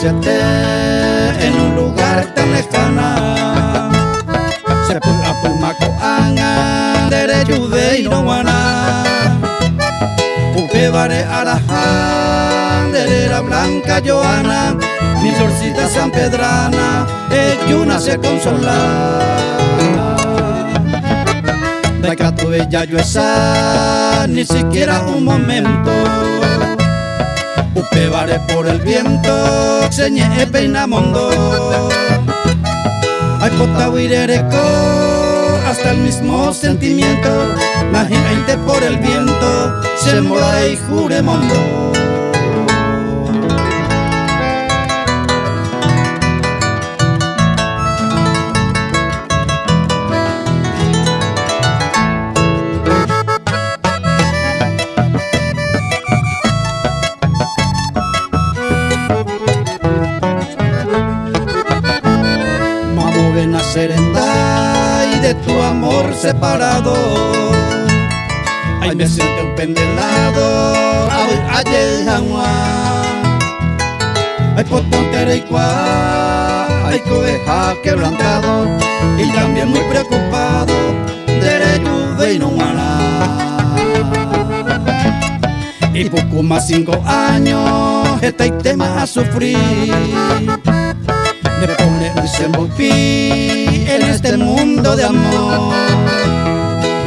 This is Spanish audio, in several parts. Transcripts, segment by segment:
siente en un lugar tan lejana. Se pula pumaco anga derecho de Inoguana. Upebare arajan derera blanca Joana. Mi florcita sanpedrana una se consola. De que tu bella yo esa ni siquiera un momento. Upebare por el viento, señe peinamondo. Ay potahuirereco, hasta el mismo sentimiento. La gente por el viento, se mora y juremondo. Buena serenda y de tu amor separado. Ay, me siento un pendelado, ay, ay, potontere y cuá, ay, cobeja quebrantado y también muy preocupado, derecho de Inuana. Y poco más 5 años, este tema a sufrir. Me pone y se envolví en este mundo de amor.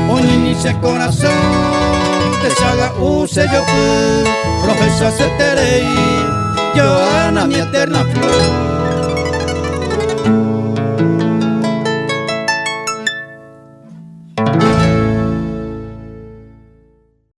Un inicio corazón te saga use yo profesa se terei Joana mi eterna flor.